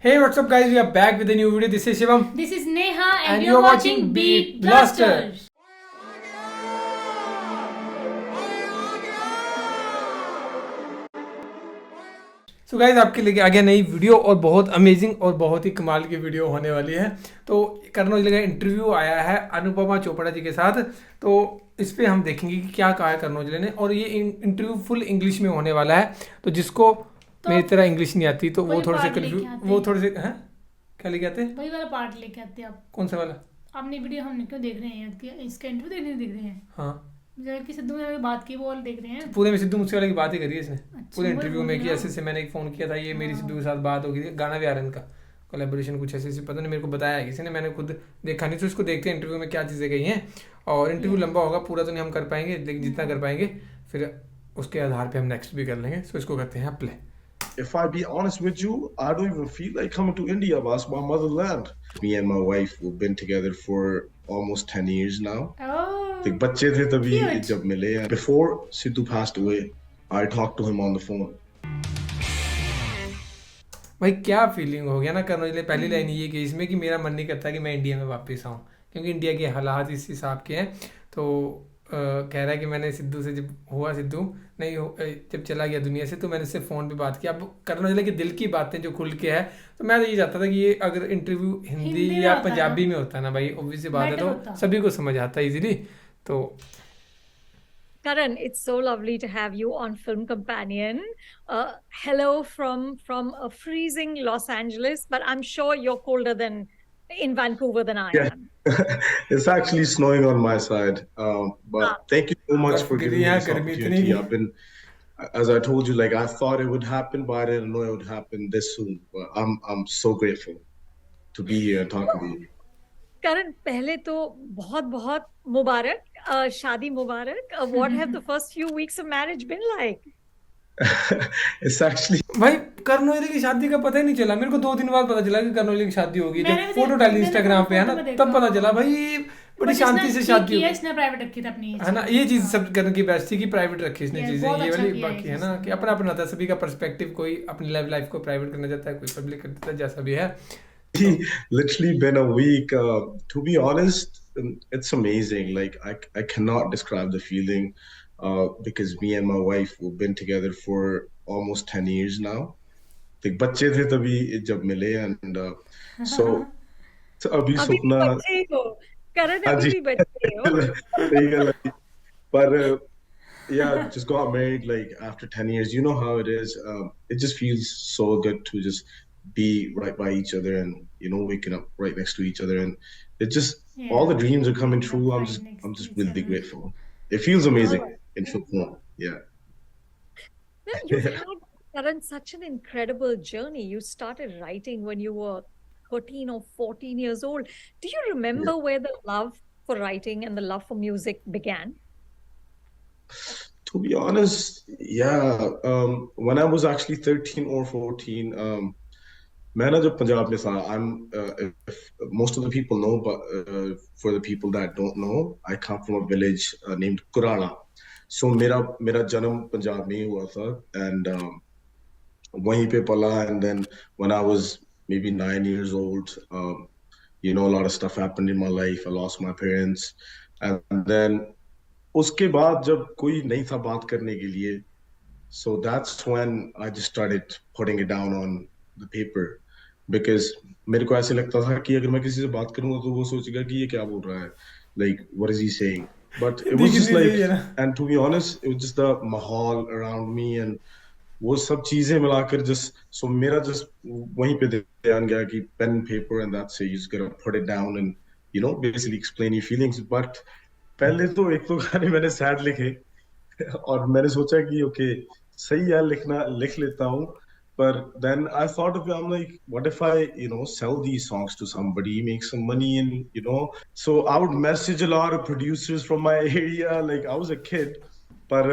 Hey, what's up, guys? We are back with a new video. This is Shivam. This is Neha, and you're watching Beat Blaster. So guys आपके लिए आगे नई video और बहुत amazing और बहुत ही कमाल की वीडियो होने वाली है। तो करण औजला का इंटरव्यू आया है अनुपमा चोपड़ा जी के साथ। तो इस पे हम देखेंगे कि क्या कहा है करण औजला ने, और ये इंटरव्यू फुल इंग्लिश में होने वाला है। तो जिसको मेरी तरह इंग्लिश नहीं आती तो वो थोड़े से हैं क्या लेके आते हैं, वही वाला पार्ट लेके आते हैं आप। कौन सा वाला? आपने वीडियो हम क्यों देख रहे हैं कि इसका इंटरव्यू देखने देख रहे हैं। हाँ, कि सिद्धू ने बात की वो देख रहे हैं। पूरे में सिद्धू मूसेवाला की बात ही करी है इसने। अच्छा, पूरे इंटरव्यू में कि हाँ। ऐसे से मैंने एक फ़ोन किया था, ये मेरी सिद्धू के साथ बात हो गई थी, गाना भी आ रहा है इनका कोलैबोरेशन कुछ ऐसे पता नहीं, मेरे को बताया है किसी ने, मैंने खुद देखा नहीं। तो इसको देखते हैं इंटरव्यू में क्या चीज़ें कही हैं। और इंटरव्यू लंबा होगा, पूरा तो नहीं हम कर पाएंगे, लेकिन जितना कर पाएंगे फिर उसके आधार पर हम नेक्स्ट भी कर लेंगे। तो इसको करते हैं play. If I be honest with you, I don't even feel like coming to India, boss. My motherland. Me and my wife, we've been together for almost 10 years now. Oh, The बच्चे थे तभी cute. जब मिले. Before Sidhu passed away, I talked to him on the phone. भाई क्या feeling हो गया ना करण औजला, पहली लाइन ये कि इसमें कि मेरा मन नहीं करता कि मैं इंडिया में वापस आऊँ, क्योंकि इंडिया के हालात इस हिसाब के हैं। तो कह रहा है कि मैंने सिद्धू से जब हुआ, सिद्धू नहीं हो, जब चला गया दुनिया से, तो मैंने उससे फ़ोन पे बात किया। अब करण औजला के दिल की बातें जो खुल के है, तो मैं तो ये चाहता था कि ये अगर इंटरव्यू हिंदी या पंजाबी में होता ना भाई, ऑब्वियस बात है तो सभी को समझ आता इजीली। तो Karan, it's so lovely to have you on Film Companion. Hello from a freezing Los Angeles, but I'm sure you're colder than in Vancouver than I am. It's actually snowing on my side. But thank you so much for giving me this opportunity. I've been, as I told you, like I thought it would happen, but I didn't know it would happen this soon. But I'm so grateful to be here and talking to you. Karan, पहले तो बहुत बहुत मुबारक, शादी मुबारक. What have the first few weeks of marriage been like? It's actually भाई करण औजला की शादी का पता ही नहीं चला। मेरे को 2 दिन बाद पता चला कि करण औजला की शादी होगी। जब फोटो डाली इंस्टाग्राम पे है ना, तब पता चला भाई बड़ी शांति से शादी हुई। इसने प्राइवेट रखी थी अपनी, है ना, ये चीज सब करने की बेस्ट थी कि प्राइवेट रखी इसने चीजें, ये वाली। बाकी है ना कि अपना अपना था सभी का पर्सपेक्टिव, कोई अपनी लाइफ को प्राइवेट करना चाहता है, कोई पब्लिक कर देता है, जैसा भी है। Literally been a week. To be honest, it's amazing. Like I cannot describe the feeling because me and my wife we've been together for almost 10 years now. like बच्चे थे तभी जब मिले and so अभी सपना बच्चे ही हो करण, अभी भी बच्चे हो। सही गल है। पर yeah, just got married like after 10 years. You know how it is. It just feels so good to just be right by each other and waking up right next to each other, and it just all the dreams are coming true. I'm just really grateful. It feels amazing in full form. Yeah. Well, you've had, Karan, such an incredible journey. You started writing when you were 13 or 14 years old. Do you remember where the love for writing and the love for music began? To be honest, yeah. When I was actually 13 or 14, मैं ना जब पंजाब में था, if most of the people know, but for the people that don't know, I come from a village named Kurala. So मेरा जन्म पंजाब में ही हुआ था, and वहीं पे पला. And then when I was maybe 9 years old, a lot of stuff happened in my life. I lost my parents, and then उसके बाद जब कोई नहीं था बात करने के लिए, so that's when I just started putting it down on the paper. Because मेरे को ऐसे लगता था कि अगर मैं किसी से बात करूंगा तो वो सोचेगा कि ये क्या बोल रहा है, like what is he saying. But it was just like, and to be honest, it was just the माहौल around me and वो सब चीजें मिलाकर just so मेरा just वहीं पे ध्यान गया कि pen and paper, and that's it. You just gotta put it down and basically explain your feelings. But पहले तो एक तो गाने मैंने सैड लिखे और मैंने सोचा कि ओके सही है, लिख लेता हूँ. But then I thought of it, I'm like, what if I, sell these songs to somebody, make some money, and, so I would message a lot of producers from my area. Like I was a kid, but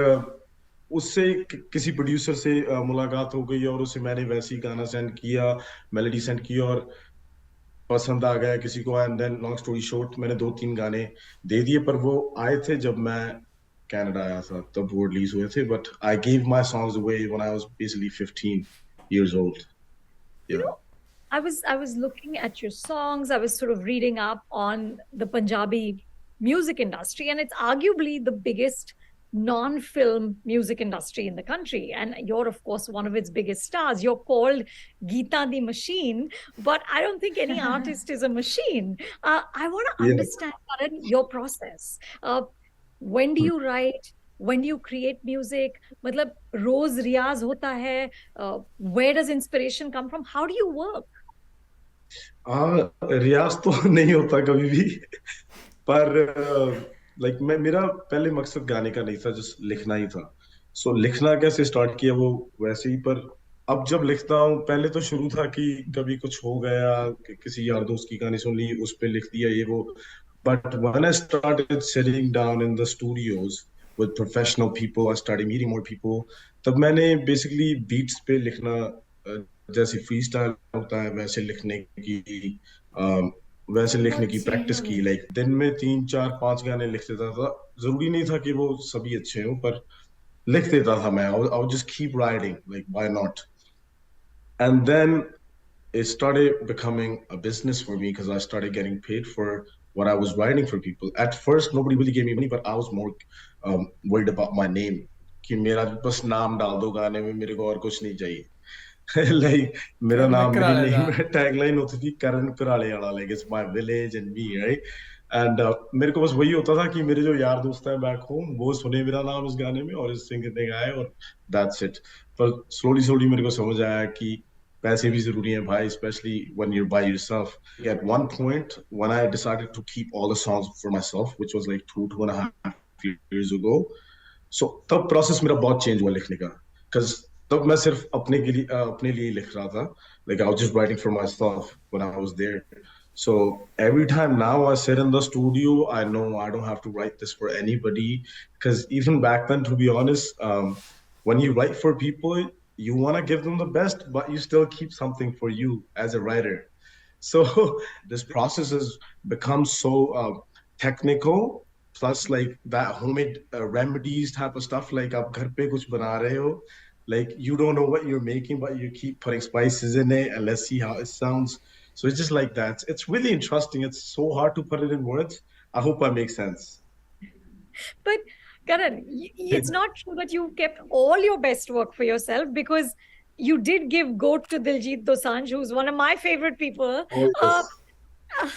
उससे किसी producer से मुलाकात हो गई और उसे मैंने वैसे ही गाना सेंड किया, मेलोडी सेंड की और पसंद आ गया किसी को. And then long story short, मैंने 2-3 गाने दे दिए, पर वो आए थे जब मैं कनाडा आया था, तब वो रिलीज हुए थे. But I give my songs away when I was basically 15 years old. Yeah. I was looking at your songs. I was sort of reading up on the Punjabi music industry, and it's arguably the biggest non-film music industry in the country. And you're, of course, one of its biggest stars. You're called Geeta the Machine, but I don't think any artist is a machine. I want to Yeah. understand, Karan, your process. When do you write? When do you create music? मतलब रोज रियाज होता है? Where does inspiration come from? How do you work? रियाज तो नहीं होता कभी भी, पर like मेरा पहले मकसद गाने का नहीं था, जस्ट लिखना ही था. सो लिखना कैसे स्टार्ट किया वो वैसे ही. पर अब जब लिखता हूँ, पहले तो शुरू था कि कभी कुछ हो गया, किसी यार दोस्त की गाने सुन ली, उस पे लिख दिया ये वो. But when I started sitting down in the studios with professional people, I started meeting more people. तब मैंने basically beats पे लिखना, जैसे freestyle होता है वैसे लिखने की um, वैसे लिखने बहुत की चेंज प्रैक्टिस हो की. गया. लाइक दिन में 3 4 5 गाने लिख देता था. जरूरी नहीं था कि वो सभी अच्छे हों, पर लिख देता था मैं. I would just keep writing, like why not? And then it started becoming a business for me because I started getting paid for what I was writing for people. At first, nobody really gave me money, but I was more worried about my name. कि मेरा बस नाम डाल दो गाने में, मेरे को और कुछ नहीं चाहिए. Like मेरा करण नाम, मेरी कराले नेम था. टैगलाइन होती थी करण कराले वाला, like it's my village and me, right? And मेरे को बस वही होता था कि मेरे जो यार दोस्त हैं बैक होम वो सुने मेरा नाम इस गाने में और इस सिंगर ने गाए, और that's it. पर slowly slowly मेरे को समझ आया कि पैसे भी जरूरी हैं भाई, especially when you're by yourself. At one point, when I decided to keep all the songs for myself, which was like 2.5 years ago, so तब process मेरा बहुत change हुआ लिखने का. Because तब मैं सिर्फ अपने लिए लिख रहा था. Like I was just writing for myself when I was there. So every time now I sit in the studio, I know I don't have to write this for anybody. Because even back then, to be honest, when you write for people, you want to give them the best, but you still keep something for you as a writer. So this process has become so technical, plus like that homemade remedies type of stuff. Like आप घर पे कुछ बना रहे हो, like you don't know what you're making, but you keep putting spices in it, and let's see how it sounds. So it's just like that. It's really interesting. It's so hard to put it in words. I hope I make sense. But Karan, it's not true that you kept all your best work for yourself, because you did give goat to Diljit Dosanjh, who's one of my favorite people. Oh, yes.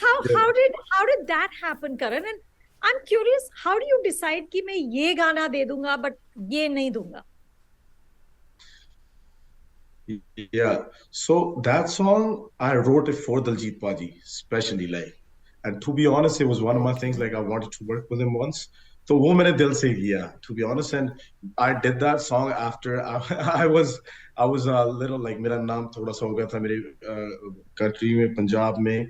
How did that happen, Karan? And I'm curious, how do you decide कि मैं ये गाना दे दूंगा but ये नहीं दूंगा? Yeah. So that song I wrote it for Diljit Paji, especially like, and to be honest, it was one of my things. Like I wanted to work with him once. So वो मैंने दिल से किया, to be honest. And I did that song after I was a little like मेरा नाम थोड़ा सा हो गया था मेरे country में, पंजाब में.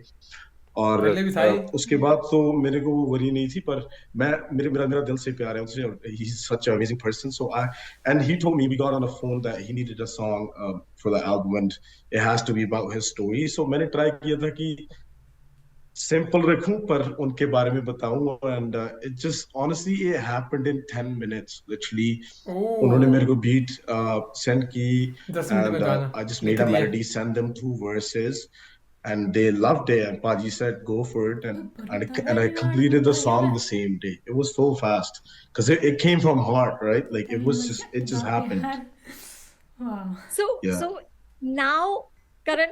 और पहले भी था ही. उसके बाद तो मेरे को वो वरी नहीं थी, पर मेरा दिल से प्यार है उससे. He's such an amazing person. So and he told me, we got on the phone, that he needed a song for the album and it has to be about his story. So मैंने try किया था कि simple रखूं पर उनके बारे में बताऊं, and it just honestly it happened in 10 minutes literally. उन्होंने मेरे को beat send की, 10 मिनट में and गाना I just लिख made a दिया. melody, send them 2 verses, and they loved it. And Paji said, "Go for it," and I completed the song the same day. It was so fast because it came from heart, right? Like it just happened. Wow. So Yeah. so now, Karan,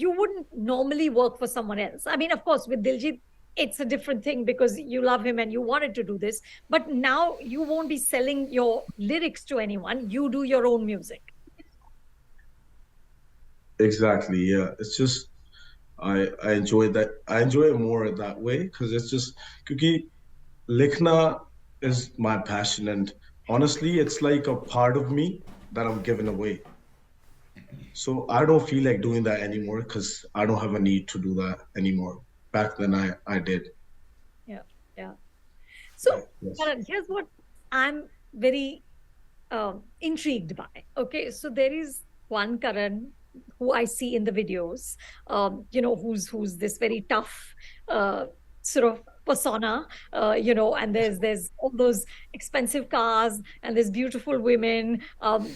you wouldn't normally work for someone else. I mean, of course, with Diljit, it's a different thing because you love him and you wanted to do this. But now you won't be selling your lyrics to anyone. You do your own music. Exactly. Yeah. It's just I enjoy that. I enjoy it more that way because it's just क्योंकि लिखना is my passion, and honestly, it's like a part of me that I'm giving away. So I don't feel like doing that anymore because I don't have a need to do that anymore. Back then, I did. Yeah, yeah. So, Yes. Karan, here's what I'm very intrigued by. Okay, so there is one Karan who I see in the videos, who's this very tough sort of persona, and there's all those expensive cars and there's beautiful women.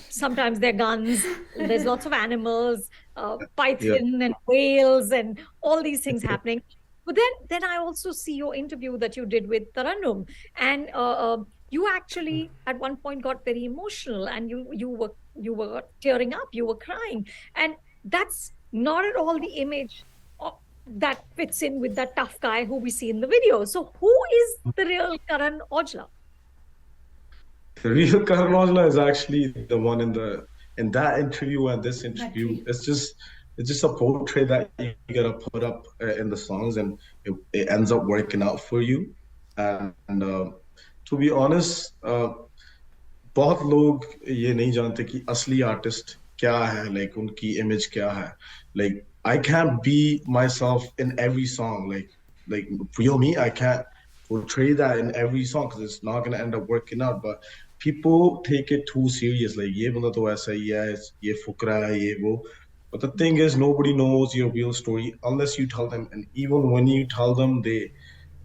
Sometimes they're guns. There's lots of animals. Yeah. python and whales and all these things happening. But then I also see your interview that you did with Taranum, and you actually at one point got very emotional, and you were tearing up, you were crying, and that's not at all the image that fits in with that tough guy who we see in the video. So who is the real Karan Aujla? The real Karan Aujla is actually the one in that interview and this That interview. tree. It's just a portrait that you gotta put up in the songs, and it ends up working out for you. And to be honest, बहुत लोग ये नहीं जानते कि असली artist क्या है, like उनकी इमेज क्या है. Like I can't be myself in every song. Like real me, I can't portray that in every song because it's not gonna end up working out. But people take it too serious. Like ये बंदा तो ऐसा ही है, ये फुकरा है, ये वो. But the thing is, nobody knows your real story unless you tell them. And even when you tell them, they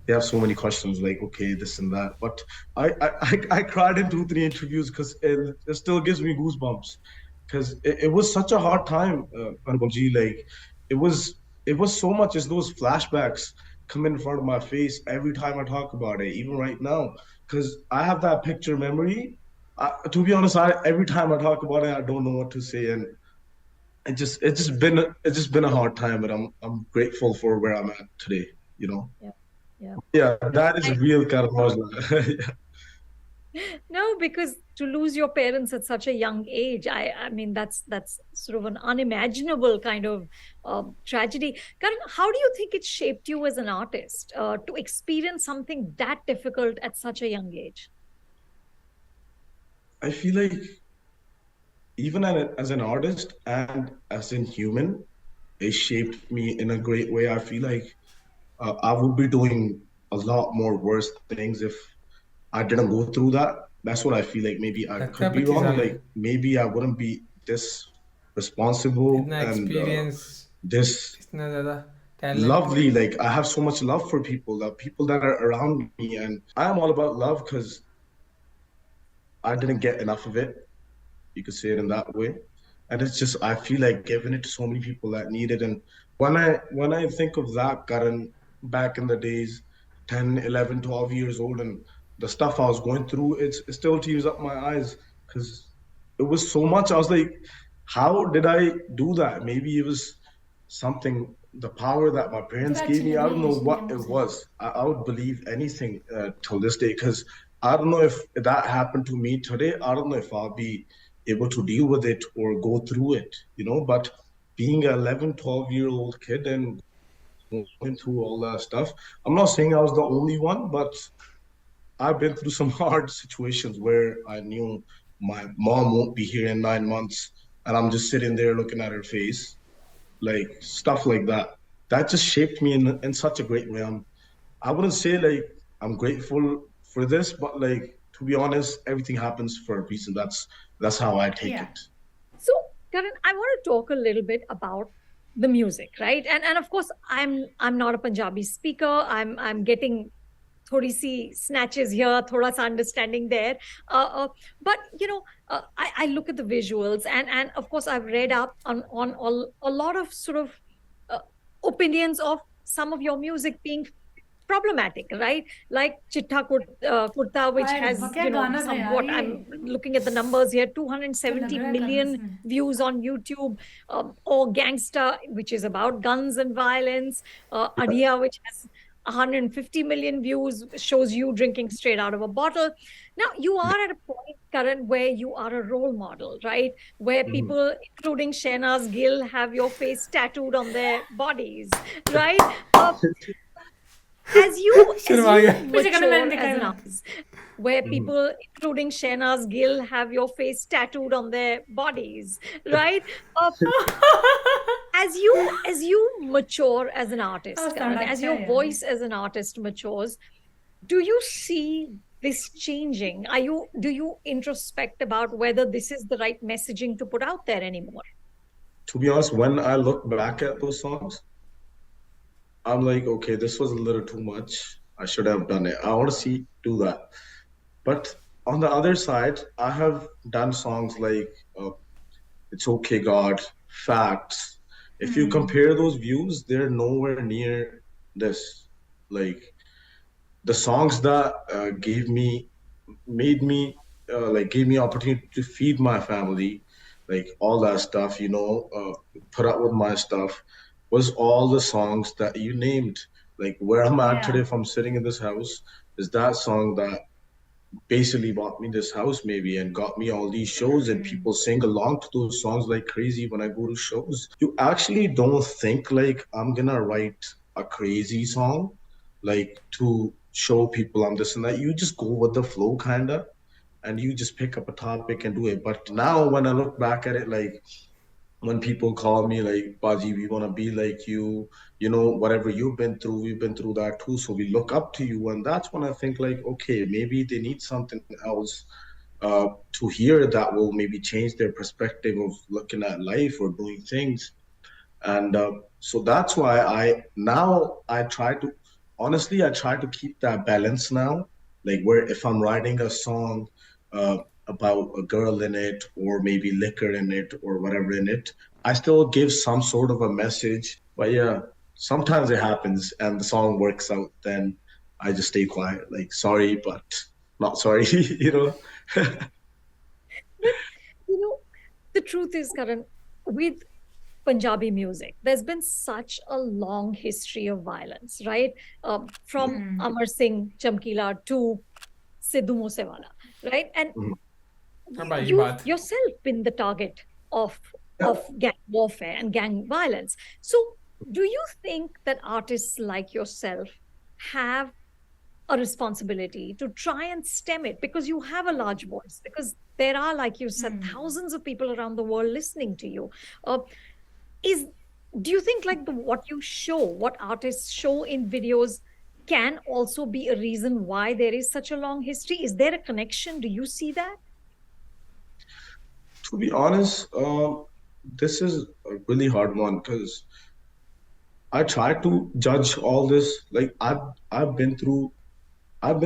have so many questions like, okay, this and that. But I cried in 2 3 interviews because it still gives me goosebumps because it was such a hard time, Anupam ji. Like it was so much as those flashbacks come in front of my face every time I talk about it, even right now, because I have that picture memory. To be honest, every time I talk about it, I don't know what to say, and it's just been a hard time, but I'm grateful for where I'm at today. You know. Yeah, yeah. Yeah, that is I, real Karan Aujla. no, because to lose your parents at such a young age, I mean that's sort of an unimaginable kind of tragedy. Karan, how do you think it shaped you as an artist to experience something that difficult at such a young age? I feel like even as an artist and as in human, it shaped me in a great way. I feel like I would be doing a lot more worse things if I didn't go through that. That's what I feel like. Maybe I लगता could है be 25 wrong. साल में Like maybe I wouldn't be this responsible इतना and experience, this इतना ज़्यादा talent. lovely. Like I have so much love for people, the people that are around me, and I am all about love because I didn't get enough of it. You could say it in that way. And it's just I feel like giving it to so many people that need it. And when I think of that, Karan, back in the days, 10, 11, 12 years old, and the stuff I was going through, it still tears up my eyes because it was so much. I was like, how did I do that? Maybe it was something, the power that my parents थोड़ा gave अच्छी me. लग I रही don't है know Asian what camera it से. was. I would believe anything till this day because I don't know if that happened to me today. I don't know if I'll be able to deal with it or go through it, But being an 11, 12-year-old kid and going through all that stuff, I'm not saying I was the only one, but I've been through some hard situations where I knew my mom won't be here in 9 months, and I'm just sitting there looking at her face, like stuff like that. That just shaped me in such a great way. I wouldn't say like I'm grateful for this, but like to be honest, everything happens for a reason. That's how I take Yeah. it. So, Karan, I want to talk a little bit about the music, right? And of course, I'm not a Punjabi speaker. I'm getting thodi si snatches here, thoda sa understanding there. But I look at the visuals, and of course, I've read up on a lot of sort of uh, opinions of some of your music being problematic, right? Like Chitta Kurta, which अरे has, क्या गाना था यार somewhat, ये. I'm looking at the numbers here, तो लग 270 रहा है गाना million इसमें. views on YouTube, or Gangsta, which is about guns and violence, Adhiya, which has 150 million views, shows you drinking straight out of a bottle. Now, you are at a point, Karan, where you are a role model, right? Where Mhm. people, including Shehnaz Gill, have your face tattooed on their bodies, right? As you Sharma गया. पीछे करना मैंने mature देखा as है an ना. artist, where people, including Shehnaz Gill, have your face tattooed on their bodies, right? As you mature as an artist, Karan, गाना as अच्छा your है यार. voice as an artist matures, do you see this changing? Do you introspect about whether this is the right messaging to put out there anymore? To be honest, when I look back at those songs, I'm like, okay, this was a little too much. I should have done it. I want to see do that. But on the other side, I have done songs like It's Okay God, Facts. If you compare those views, they're nowhere near this. Like the songs that made me gave me opportunity to feed my family, like all that stuff, put up with my stuff, was all the songs that you named. Like where I'm at today, Yeah. if I'm sitting in this house, is that song that basically bought me this house maybe and got me all these shows, and people sing along to those songs like crazy when I go to shows. You actually don't think like I'm gonna write a crazy song like to show people I'm this and that. You just go with the flow kinda, and you just pick up a topic and do it. But now when I look back at it, like when people call me like, Baji, we want to be like you, whatever you've been through, we've been through that too. So we look up to you. And that's when I think like, okay, maybe they need something else to hear that will maybe change their perspective of looking at life or doing things. And so that's why I try to, honestly, I try to keep that balance now. Like where if I'm writing a song uh, about a girl in it, or maybe liquor in it, or whatever in it, I still give some sort of a message. But yeah, sometimes it happens and the song works out, then I just stay quiet. Like, sorry, but not sorry, you know? But you know, the truth is, Karan, with Punjabi music, there's been such a long history of violence, right? From Amar Singh Chamkila to Sidhu Moosewala, right? And Mhm. हाँ भाई ये you've बात yourself been the target of Yeah. of gang warfare and gang violence. So, do you think that artists like yourself have a responsibility to try and stem it, because you have a large voice, because there are, like you said, thousands of people around the world listening to you? Uh, is Do you think like what you show, what artists show in videos, can also be a reason why there is such a long history? Is there a connection? Do you see that? To be honest, this is a really hard one because I try to judge all this. Like I've been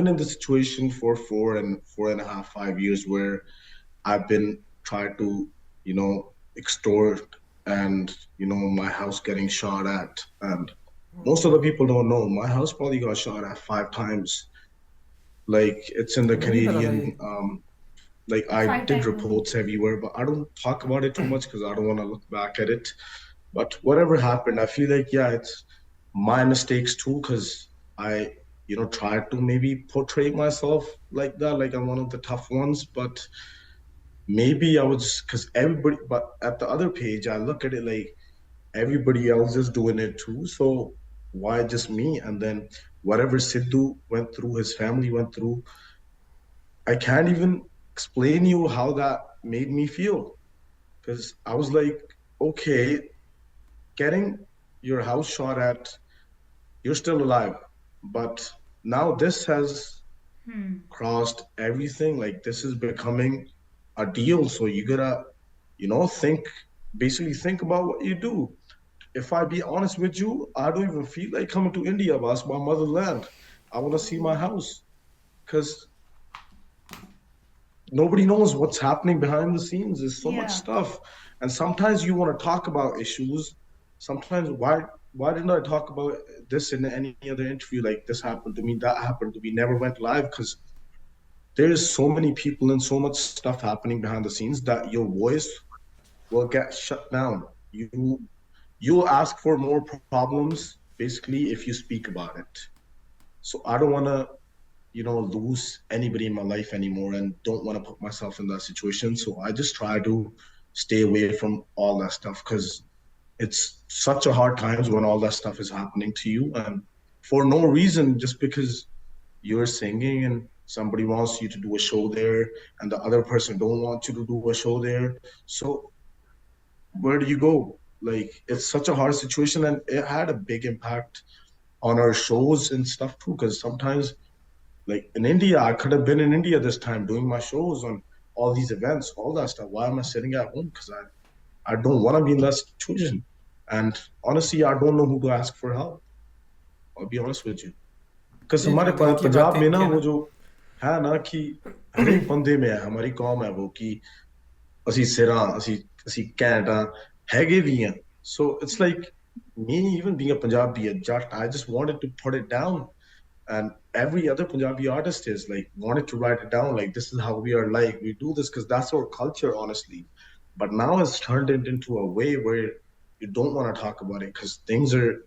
in the situation for 4.5, 5 years where I've been trying to, extort, and my house getting shot at. And most of the people don't know my house probably got shot at 5 times. Like it's in the मुझे नहीं पता था ये Canadian, like I 5 did times only. reports everywhere, but I don't talk about it too much because I don't want to look back at it. But whatever happened, I feel like yeah, it's my mistakes too because I, tried to maybe portray myself like that, like I'm one of the tough ones. But maybe I was because everybody. But at the other page, I look at it like everybody else is doing it too. So why just me? And then whatever Sidhu went through, his family went through, I can't even explain you how that made me feel. Because I was like, okay, getting your house shot at, you're still alive. But now this has crossed everything. Like this is becoming a deal. So you gotta, basically think about what you do. If I be honest with you, I don't even feel like coming to India, boss, my motherland. I want to see my house because nobody knows what's happening behind the scenes. There's so much Yeah. stuff, and sometimes you want to talk about issues. Sometimes why didn't I talk about this in any other interview? Like this happened to me, that happened to me. Never went live because there's so many people and so much stuff happening behind the scenes that your voice will get shut down. You'll ask for more problems basically if you speak about it. So I don't want to lose anybody in my life anymore and don't want to put myself in that situation. So I just try to stay away from all that stuff because it's such a hard times when all that stuff is happening to you and for no reason, just because you're singing and somebody wants you to do a show there and the other person don't want you to do a show there. So where do you go? Like it's such a hard situation and it had a big impact on our shows and stuff too because sometimes like in India, I could have been in India this time doing my shows on all these events, all that stuff. Why am I sitting at home? Because I don't want to be in that situation. And honestly, I don't know who to ask for help. I'll be honest with you. Because ये हमारे जो दिल की पंजाब में बातें ना की है वो ना जो है ना कि हर एक बंदे में है हमारी कौम है वो कि ਅਸੀਂ ਸਿਰਾਂ ਅਸੀਂ ਅਸੀਂ ਘੈਂਟ ਆ ਹੈਗੇ ਵੀ ਆ So it's like me even being a Punjabi, a Jat, I just wanted to put it down. And every other Punjabi artist is like wanted to write it down. Like this is how we are like we do this because that's our culture, honestly. But now it's turned it into a way where you don't want to talk about it because things are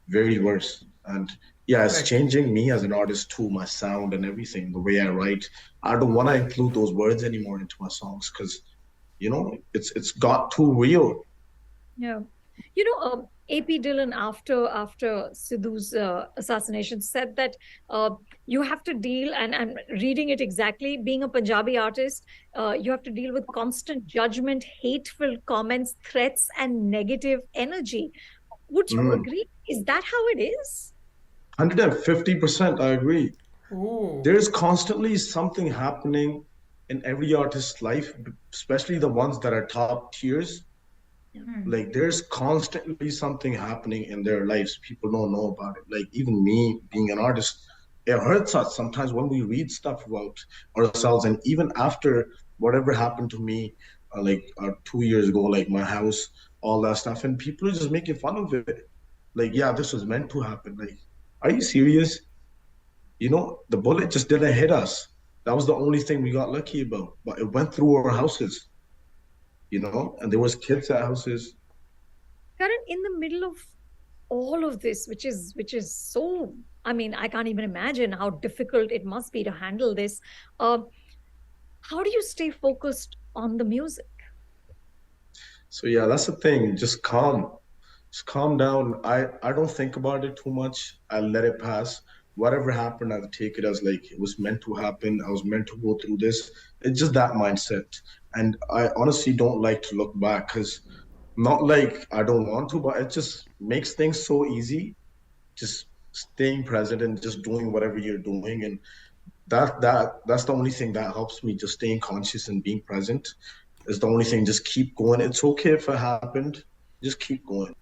very worse. And yeah, it's Correct. changing me as an artist too, my sound and everything, the way I write. I don't want to include those words anymore into my songs because it's got too real. Yeah. You know, AP Dillon, after Sidhu's assassination, said that you have to deal, and I'm reading it exactly, being a Punjabi artist, you have to deal with constant judgment, hateful comments, threats, and negative energy. Would you Mm. agree? Is that how it is? 150%, I agree. Oh, There's constantly something happening in every artist's life, especially the ones that are top tiers. Hmm. Like there's constantly something happening in their lives. People don't know about it. Like even me being an artist, it hurts us sometimes when we read stuff about ourselves. And even after whatever happened to me, 2 years ago, like my house, all that stuff, and people are just making fun of it. Like, yeah, this was meant to happen. Like, are you serious? The bullet just didn't hit us. That was the only thing we got lucky about. But it went through our houses, and there was kids at houses. Karan, in the middle of all of this, which is so, I mean, I can't even imagine how difficult it must be to handle this. Uh, how do you stay focused on the music? So yeah, that's the thing. Just calm. Just calm down. I don't think about it too much. I let it pass. Whatever happened, I take it as like it was meant to happen. I was meant to go through this. It's just that mindset. And I honestly don't like to look back because not like I don't want to, but it just makes things so easy. Just staying present and just doing whatever you're doing. And that's the only thing that helps me, just staying conscious and being present is the only thing. Just keep going. It's okay if it happened. Just keep going.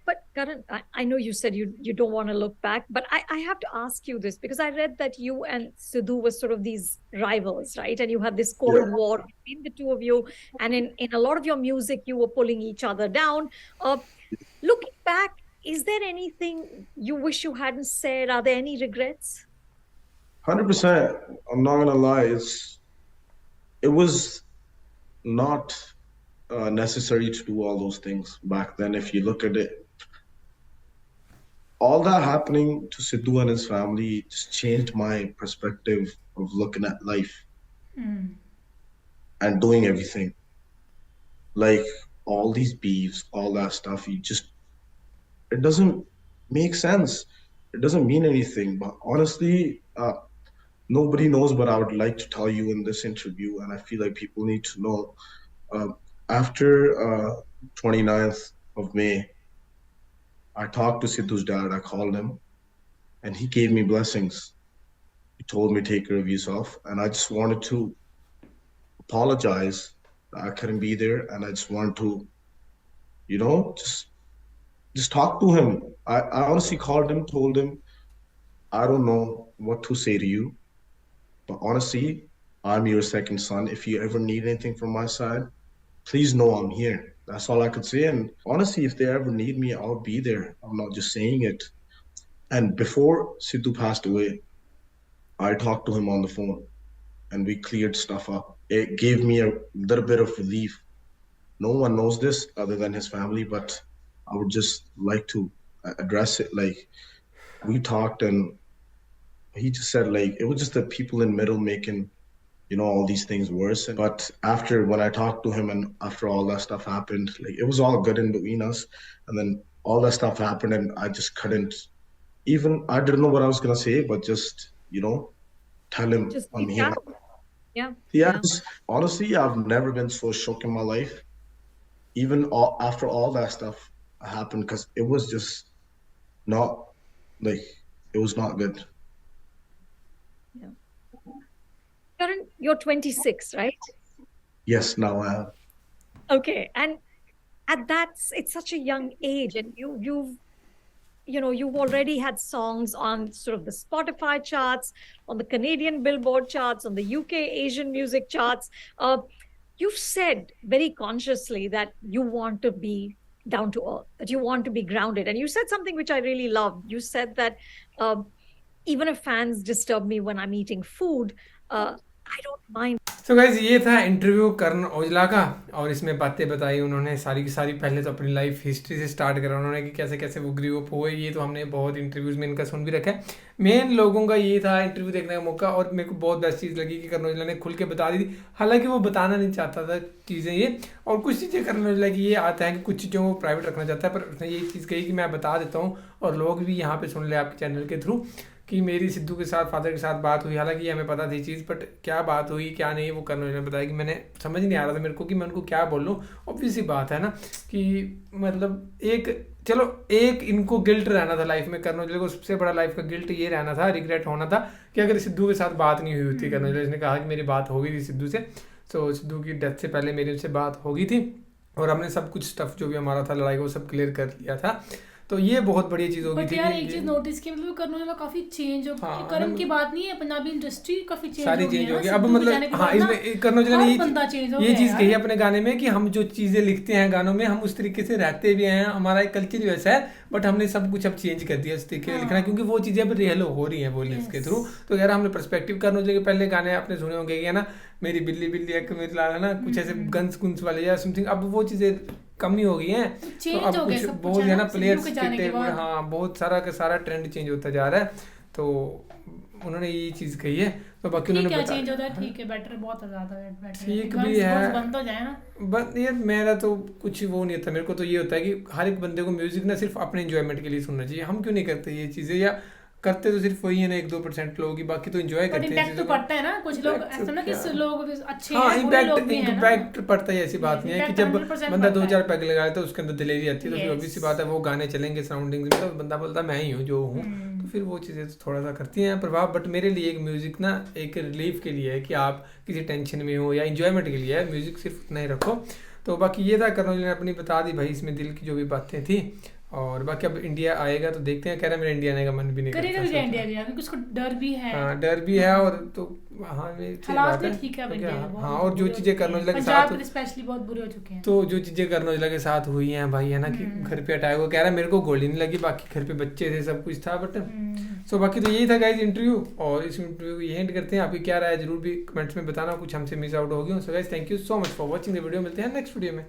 But Karan, I know you said you don't want to look back, but I have to ask you this because I read that you and Sidhu were sort of these rivals, right? And you had this Cold Yeah. War between the two of you. And in a lot of your music, you were pulling each other down. Looking back, is there anything you wish you hadn't said? Are there any regrets? 100%. I'm not gonna lie. It was not necessary to do all those things back then. If you look at it, all that happening to Sidhu and his family just changed my perspective of looking at life Hmm. and doing everything. Like all these beefs, all that stuff, it doesn't make sense. It doesn't mean anything. But honestly, nobody knows what I would like to tell you in this interview, and I feel like people need to know. Um, After 29th of May, I talked to Sidhu's dad. I called him, and he gave me blessings. He told me take care of yourself, and I just wanted to apologize that I couldn't be there, and I just wanted to, just talk to him. I honestly called him, told him I don't know what to say to you, but honestly, I'm your second son. If you ever need anything from my side, please know I'm here. That's all I could say. And honestly, if they ever need me, I'll be there. I'm not just saying it. And before Sidhu passed away, I talked to him on the phone and we cleared stuff up. It gave me a little bit of relief. No one knows this other than his family, but I would just like to address it. Like we talked and he just said like it was just the people in middle making all these things worse. But after when I talked to him and after all that stuff happened, like it was all good in between us. And then all that stuff happened and I just couldn't even, I didn't know what I was gonna say, but just, tell him Just I'm reach here. out. Yeah, Yeah, yeah. honestly, I've never been so shook in my life, even after all that stuff happened, because it was just not like it was not good. Yeah. Karan, you're 26, right? Yes, now I have. Okay. And at that, it's such a young age, and you've already had songs on sort of the Spotify charts, on the Canadian Billboard charts, on the UK Asian music charts. You've said very consciously that you want to be down to earth, that you want to be grounded. And you said something which I really loved. You said that even if fans disturb me when I'm eating food, I don't mind. तो guys ये था interview Karan Aujla का, और इसमें बातें बताई उन्होंने सारी की सारी। पहले तो अपनी लाइफ हिस्ट्री से स्टार्ट करा उन्होंने कि कैसे कैसे वो ग्रो अप हुए, ये तो हमने बहुत इंटरव्यूज़ में इनका सुन भी रखा है। मेन लोगों का ये था इंटरव्यू देखने का मौका, और मेरे को बहुत बेस्ट चीज़ लगी कि करण औजला ने खुल के बता दी थी। हालांकि वो बताना नहीं चाहता था चीज़ें ये, और कुछ चीज़ें करण औजला की ये आता है कि कुछ चीज़ों को प्राइवेट रखना चाहता है, पर उसने ये चीज़ कही कि मैं बता देता हूँ और लोग भी यहाँ पे सुन ले आपके चैनल के थ्रू कि मेरी सिद्धू के साथ, फादर के साथ बात हुई। हालांकि ये हमें पता थी चीज़, बट क्या बात हुई क्या नहीं वो करण औजला ने बताया कि मैंने समझ नहीं आ रहा था मेरे को कि मैं उनको क्या बोलूँ। ऑब्वियस सी बात है ना कि मतलब एक इनको गिल्ट रहना था लाइफ में। करण औजला को सबसे बड़ा लाइफ का गिल्ट ये रहना था, रिग्रेट होना था कि अगर सिद्धू के साथ बात नहीं हुई होती। करण औजला ने कहा कि मेरी बात हो गई थी सिद्धू से, तो सिद्धू की डेथ से पहले मेरी उनसे बात हो गई थी और हमने सब कुछ स्टफ जो भी हमारा था लड़ाई वो सब क्लियर कर लिया था। तो ये बहुत बढ़िया चीज होगी थी। यार एक चीज नोटिस की, मतलब करण औजला काफी चेंज हो, करण की बात नहीं है, पंजाबी इंडस्ट्री काफी चेंज सारी चेंज हो गई अब। मतलब हाँ, इसमें करण औजला ने ये चीज कही अपने गाने में कि हम जो चीजें लिखते हैं गानों में हम उस तरीके से रहते भी हैं, हमारा एक कल्चर ही वैसा है, बट हमने सब कुछ अब चेंज कर दिया उस तरीके से लिखना, क्योंकि वो चीजें अब रियल हो रही हैं बोलने के थ्रू। तो यार हमने पर्सपेक्टिव करण औजला के पहले गाने आपने सुने होंगे ना, मेरी बिल्ली बिल्ली एक मेरी लाला ना, कुछ ऐसे गन्स गुंस वाले या समथिंग, अब वो चीजें कम ही हो गई हैं। तो अब कुछ बहुत है ना प्लेयर्स के, हाँ बहुत सारा का सारा ट्रेंड चेंज होता जा रहा है। तो उन्होंने ये चीज कही है, तो बाकी उन्होंने क्या चेंज होता है, ठीक है, बेटर, बहुत ज्यादा बेटर, ठीक भी है, बंद हो जाए ना। बट यार मेरा तो कुछ वो नहीं था, मेरे को तो ये होता है कि हर एक बंदे को म्यूजिक ना सिर्फ अपने एंजॉयमेंट के लिए सुनना चाहिए। हम क्यों नहीं करते ये चीजें, या करते तो सिर्फ वही है ना 1-2% लोगों की, बाकी तो एंजॉय करते हैं। इम्पैक्ट तो पड़ता है ना, कुछ लोग ऐसा ना कि लोग अच्छे हाँ हैं, बुरे लोग भी हैं ना। इम्पैक्ट पड़ता है, ऐसी बात नहीं है कि जब बंदा 2-4 पैक लगा लेता है तो उसके अंदर दिलेरी आती है, तो फिर ऑब्वियस सी बात है वो गाने चलेंगे सराउंडिंग्स में, तो बंदा बोलता मैं ही हूँ जो हूँ, तो फिर वो चीज़ें थोड़ा सा करती हैं प्रभाव। बट मेरे लिए एक म्यूजिक ना एक रिलीफ के लिए है कि आप किसी टेंशन में हो या इंजॉयमेंट के लिए है, म्यूजिक सिर्फ उतना ही रखो। तो बाकी ये था, करण औजला ने अपनी बता दी भाई इसमें दिल की जो भी बातें थी। और बाकी अब इंडिया आएगा तो देखते हैं, कह रहा है मेरा इंडिया आने का मन भी नहीं करेगा भी इंडिया भी, क्योंकि उसको डर भी है। हाँ डर भी है, और तो हाँ हालात भी ठीक है इंडिया में, हाँ, और जो चीजें करण औजला के साथ स्पेशली बहुत बुरे हो चुके हैं, तो जो चीजें करण औजला के साथ हुई हैं भाई है ना कि घर पे अटैक हो, कह रहा है मेरे को गोली नहीं लगी, बाकी घर पे बच्चे थे सब कुछ था, बट सो बाकी तो यही था गाइस इंटरव्यू, और इस इंटरव्यू को ये एंड करते हैं। आपकी क्या राय है जरूर भी कमेंट्स में बताना, कुछ हमसे मिस आउट हो गया। So guys thank you so much for watching the video, मिलते हैं नेक्स्ट वीडियो में।